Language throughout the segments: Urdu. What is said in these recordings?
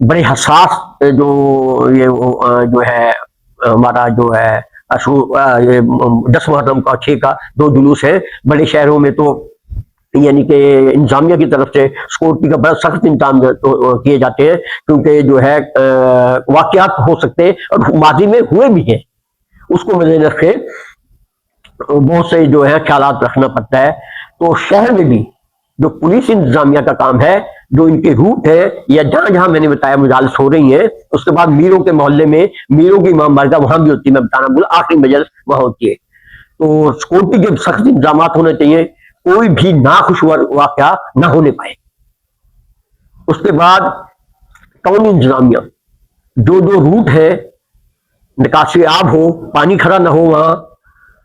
بڑے حساس جو ہے ہمارا جو ہے 10 محرم کا 6 کا 2 جلوس ہے. بڑے شہروں میں تو یعنی کہ انتظامیہ کی طرف سے سیکورٹی کا بڑا سخت انتظام کیے جاتے ہیں، کیونکہ جو ہے واقعات ہو سکتے ہیں اور ماضی میں ہوئے بھی ہیں. اس کو مد نظر رکھے بہت سے جو ہے خیالات رکھنا پڑتا ہے. تو شہر میں بھی جو پولیس انتظامیہ کا کام ہے، جو ان کے روٹ ہے یا جہاں جہاں میں نے بتایا مجالس ہو رہی ہیں، اس کے بعد میروں کے محلے میں میروں کی امام بارگاہ وہاں بھی ہوتی ہے، میں بتانا بولا آخری مجلس وہاں ہوتی ہے. تو سیکورٹی کے سخت انتظامات ہونے چاہیے، کوئی بھی ناخوشگوار واقعہ نہ ہونے پائے. اس کے بعد ٹاؤن انتظامیہ جو روٹ ہے، نکاسی آب ہو، پانی کھڑا نہ ہو، وہاں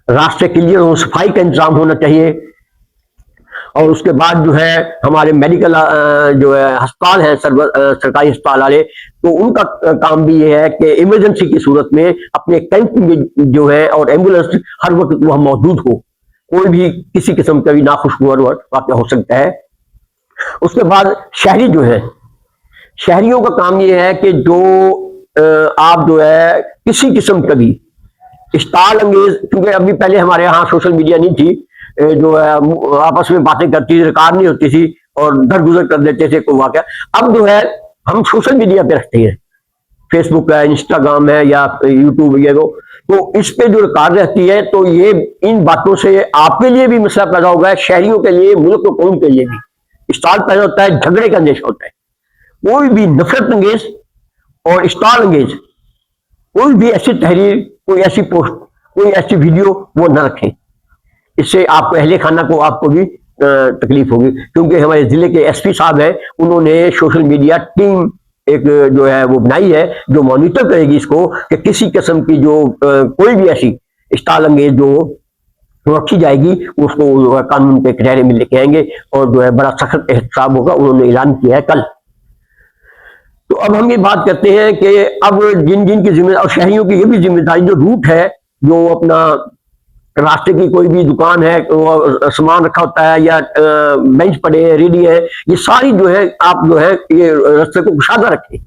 راستے کلیئر ہو، صفائی کا انتظام ہونا چاہیے. اور اس کے بعد جو ہے ہمارے میڈیکل جو ہے ہسپتال ہیں سرکاری ہسپتال والے، تو ان کا کام بھی یہ ہے کہ ایمرجنسی کی صورت میں اپنے کیمپ میں جو ہے اور ایمبولینس ہر وقت وہاں موجود ہو، کوئی بھی کسی قسم کا بھی ناخوشگوار واقعہ ہو سکتا ہے. اس کے بعد شہری جو ہے، شہریوں کا کام یہ ہے کہ جو آپ جو ہے کسی قسم کا بھی اشتعال انگیز، کیونکہ ابھی پہلے ہمارے یہاں سوشل میڈیا نہیں تھی، جو ہے آپس میں باتیں کرتی تھی، ریکارڈ نہیں ہوتی تھی اور درگزر کر دیتے تھے کوئی واقعہ. اب جو ہے ہم سوشل میڈیا پہ رکھتے ہیں، فیس بک ہے، انسٹاگرام ہے یا یوٹیوب یہ تو اس پہ جو ریکارڈ رہتی ہے. تو یہ ان باتوں سے آپ کے لیے بھی مسئلہ پیدا ہوگا ہے، شہریوں کے لیے، ملک و قوم کے لیے بھی اشتعال پیدا ہوتا ہے، جھگڑے کا اندیشہ ہوتا ہے. کوئی بھی نفرت انگیز اور اشتعال انگیز کوئی بھی ایسی تحریر، کوئی ایسی پوسٹ، کوئی ایسی ویڈیو وہ نہ رکھیں. اس سے آپ کو اہل خانہ کو آپ کو بھی تکلیف ہوگی، کیونکہ ہمارے ضلع کے ایس پی صاحب ہیں، انہوں نے سوشل میڈیا ٹیم ایک جو ہے وہ بنائی ہے جو مانیٹر کرے گی اس کو، کہ کسی قسم کی جو کوئی بھی ایسی اشتعال انگیز جو رکھی جائے گی اس کو قانون کے کٹہرے میں لے کے آئیں گے اور جو ہے بڑا سخت احتساب ہوگا. انہوں نے اعلان کیا ہے کل. تو اب ہم یہ بات کرتے ہیں کہ اب جن جن کی ذمہ داری، اور شہریوں کی یہ بھی ذمہ داری، جو روٹ ہے، جو اپنا راستے کی کوئی بھی دکان ہے، سامان رکھا ہوتا ہے یا بینچ پڑے ہیں، ریڈی ہے، یہ ساری جو ہے آپ جو ہے یہ راستے کو کشادہ رکھیں.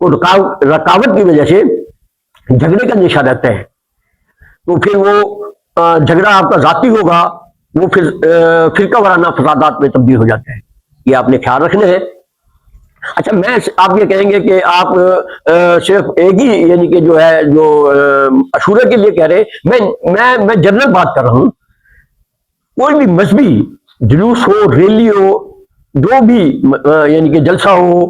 رکاوٹ کی وجہ سے جھگڑے کا اندیشہ رہتا ہے، تو پھر وہ جھگڑا آپ کا ذاتی ہوگا، وہ پھر فرقہ وارانہ فسادات میں تبدیل ہو جاتا ہے. یہ آپ نے خیال رکھنا ہے. اچھا، میں آپ یہ کہیں گے کہ آپ صرف ایک ہی یعنی کہ جو ہے جو عاشورہ کے لیے کہہ رہے ہیں، میں جنرل بات کر رہا ہوں. کوئی بھی مذہبی جلوس ہو، ریلی ہو، جو بھی یعنی کہ جلسہ ہو،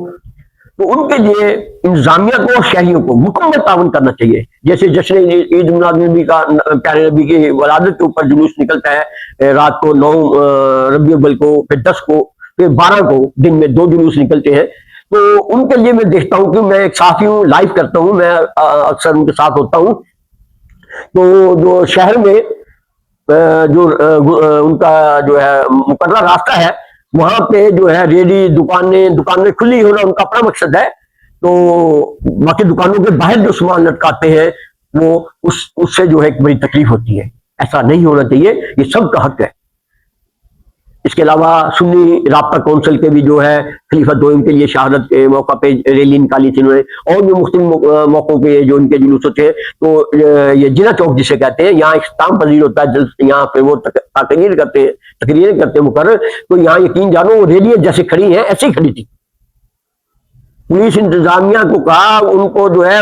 تو ان کے لیے انتظامیہ کو اور شہریوں کو مکمل تعاون کرنا چاہیے. جیسے جشن عید میلاد النبی کا، پیارے نبی کی ولادت کے اوپر جلوس نکلتا ہے رات کو 9 ربیع الاول کو، پھر 10 کو، پھر 12 کو، دن میں 2 جلوس نکلتے ہیں. تو ان کے لیے میں دیکھتا ہوں کہ میں ایک صحافی ہوں، لائیو کرتا ہوں، میں اکثر ان کے ساتھ ہوتا ہوں. تو جو شہر میں جو ان کا جو ہے مقررہ راستہ ہے، وہاں پہ جو ہے ریڈی دکانیں کھلی ہونا ان کا اپنا مقصد ہے. تو باقی دکانوں کے باہر جو سامان لٹکاتے ہیں وہ اس سے جو ہے ایک بڑی تکلیف ہوتی ہے. ایسا نہیں ہونا چاہیے، یہ سب کا حق ہے. اس کے علاوہ سنی رابطہ کونسل کے بھی جو ہے خلیفہ دوئم کے لیے شہادت کے موقع پہ ریلی نکالی تھی انہوں نے، اور بھی مختلف موقعوں پہ جو ان کے جلوس ہوتے ہیں. تو یہ جنا چوک جسے کہتے ہیں، یہاں اختتام پذیر ہوتا ہے، یہاں پہ وہ تقریر کرتے ہیں مقرر. تو یہاں یقین جانو وہ ریلیاں جیسے کھڑی ہیں ایسے ہی کھڑی تھی. پولیس انتظامیہ کو کہا، ان کو جو ہے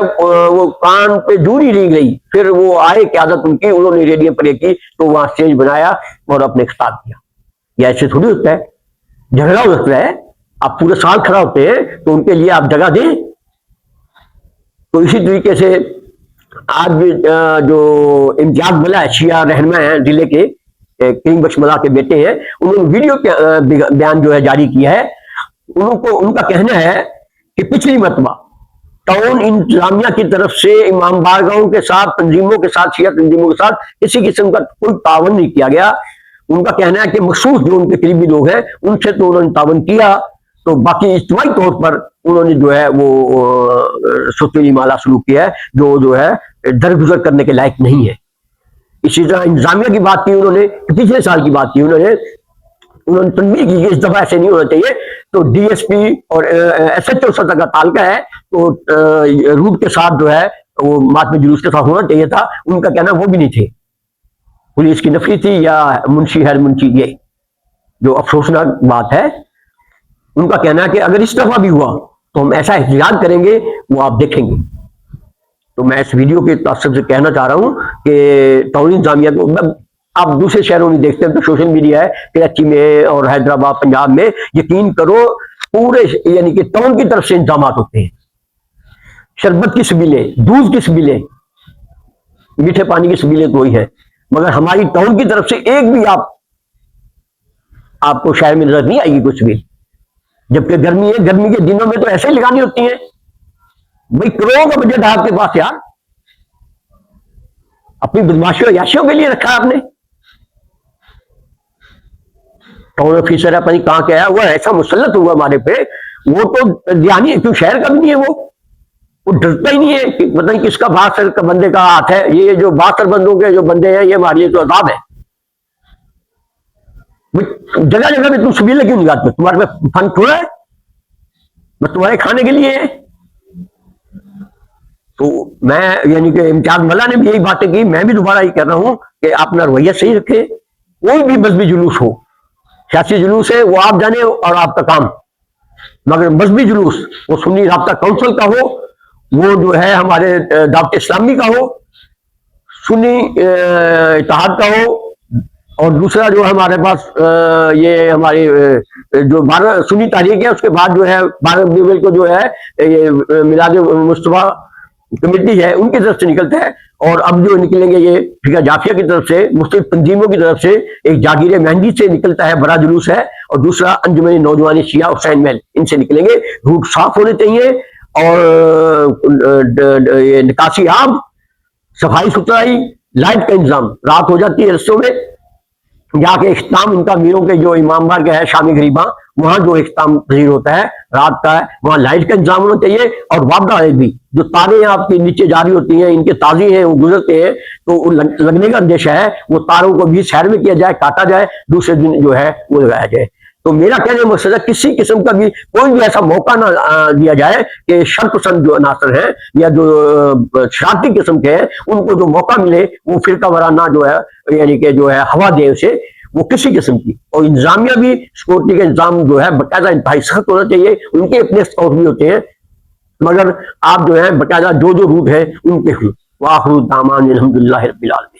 وہ کان پہ جوری لی گئی، پھر وہ آئے قیادت ان کی، انہوں نے ریلیاں پڑے کی، تو وہاں اسٹیج بنایا اور اپنے خطاب کیا. یہ ایسے تھوڑی ہوتا ہے، جھگڑا ہوتا ہے. آپ پورے سال کھڑا ہوتے ہیں تو ان کے لیے آپ جگہ دیں. تو اسی طریقے سے آج بھی جو امتیاز ملا ہے، شیعہ رہنما ہیں ضلع کے، کریم بخش ملا کے بیٹے ہیں، انہوں نے ویڈیو بیان جو ہے جاری کیا ہے. ان کا کہنا ہے کہ پچھلی مرتبہ ٹاؤن انتظامیہ کی طرف سے امام بارگاہوں کے ساتھ، تنظیموں کے ساتھ، شیعہ تنظیموں کے ساتھ کسی قسم کا کوئی تعاون نہیں کیا گیا. ان کا کہنا ہے کہ مخصوص جو ان کے قریبی لوگ ہیں ان سے تو انہوں نے تعاون کیا، تو باقی اجتماعی طور پر انہوں نے جو ہے وہ ستوری مالا سلوک کیا ہے جو ہے درگزر کرنے کے لائق نہیں ہے. اسی طرح انتظامیہ کی بات کی انہوں نے، پچھلے سال کی بات کی انہوں نے، انہوں نے تنبیہ کی کہ اس دفعہ ایسے نہیں ہونا چاہیے. تو ڈی ایس پی اور ایس ایچ او سطح کا تعلقہ ہے, تو روٹ کے ساتھ جو ہے وہ ماتم جلوس کے ساتھ ہونا چاہیے تھا. ان کا کہنا وہ بھی نہیں تھے, پولیس کی نفری تھی یا منشی ہر منشی. یہ جو افسوسناک بات ہے. ان کا کہنا ہے کہ اگر اس دفعہ بھی ہوا تو ہم ایسا احتجاج کریں گے, وہ آپ دیکھیں گے. تو میں اس ویڈیو کے تعصب سے کہنا چاہ رہا ہوں کہ ٹاؤن انتظامیہ کو, آپ دوسرے شہروں میں دیکھتے ہیں تو سوشل میڈیا ہے, کراچی میں اور حیدرآباد پنجاب میں, یقین کرو پورے یعنی کہ ٹاؤن کی طرف سے انتظامات ہوتے ہیں. شربت کی سبیلیں, دودھ کی سبیلیں, میٹھے پانی کی سبیلیں تو وہی ہے, مگر ہماری ٹاؤن کی طرف سے ایک بھی آپ کو شہر میں نظر نہیں آئے گی کچھ بھی. جبکہ گرمی ہے, گرمی کے دنوں میں تو ایسے ہی لگانی ہوتی ہیں. بھائی کروڑوں کا بجٹ ہے آپ کے پاس یار, اپنی بدماشیوں عیاشیوں کے لیے رکھا ہے آپ نے. ٹاؤن آفیسر ہے, پتہ نہیں کہاں کیا ہے, وہ ایسا مسلط ہوا ہمارے پہ, وہ تو دیانی ہے, کیوں شہر کا بھی نہیں ہے, وہ ڈرتا ہی نہیں ہے کہ پتہ نہیں کس کا باہر کا بندے کا ہاتھ ہے. یہ جو باہر بندوں کے جو بندے ہیں, یہ ہمارے لیے تو عذاب ہے. جگہ جگہ میں تم سبیلیں کیوں نکالتے, تمہارے پہ فن تھوڑا ہے, بس تمہارے کھانے کے لیے ہے. تو میں یعنی کہ امتیاز ملا نے بھی یہی باتیں کی, میں بھی دوبارہ یہ کہہ رہا ہوں کہ اپنا رویہ صحیح رکھے. کوئی بھی مذہبی جلوس ہو, سیاسی جلوس ہے وہ آپ جانے اور آپ کا کام, مگر مذہبی جلوس وہ سنی رابطہ کونسل کا ہو, وہ جو ہے ہمارے دعوت اسلامی کا ہو, سنی اتحاد کا ہو, اور دوسرا جو ہمارے پاس یہ ہماری جو 12 سنی تحریک ہے, اس کے بعد جو ہے 12 ربیع کو جو ہے یہ میلاد مصطفیٰ کمیٹی ہے, ان کی طرف سے نکلتا ہے. اور اب جو نکلیں گے یہ فقہ جعفریہ کی طرف سے, مختلف تنظیموں کی طرف سے, ایک جاگیر مہندی سے نکلتا ہے, بڑا جلوس ہے, اور دوسرا انجمن نوجوان شیعہ حسین محل, ان سے نکلیں گے. روٹ صاف ہونے چاہیے, اور یہ نکاسی آب, صفائی ستھرائی, لائٹ کا انتظام. رات ہو جاتی ہے رستوں میں جا کے اختتام ان کا میروں کے جو امام بار کا ہے شامی غریباں, وہاں جو اختتام پذیر ہوتا ہے رات کا ہے, وہاں لائٹ کا انتظام ہونا چاہیے. اور وابدہ ہے بھی, جو تاریں آپ کے نیچے جاری ہوتی ہیں, ان کے تازی ہیں, وہ گزرتے ہیں, تو لگنے کا اندیشہ ہے, وہ تاروں کو بھی سیر میں کیا جائے, کاٹا جائے, دوسرے دن جو ہے وہ لگایا جائے. تو میرا کہنے کا مقصد ہے کسی قسم کا بھی کوئی بھی ایسا موقع نہ دیا جائے کہ شر پسند جو عناصر ہیں یا جو شرارتی قسم کے ہیں, ان کو جو موقع ملے وہ فرقہ وارانہ جو ہے یعنی کہ جو ہے ہوا دے اسے, وہ کسی قسم کی. اور انتظامیہ بھی سیکورٹی کا انتظام جو ہے باقاعدہ انتہائی سخت ہونا چاہیے. ان کے اپنے اسکاؤٹ بھی ہوتے ہیں, مگر آپ جو ہے باقاعدہ جو روٹ ہے ان کے ہوں. وآخر دعوانا الحمدللہ رب العالمین.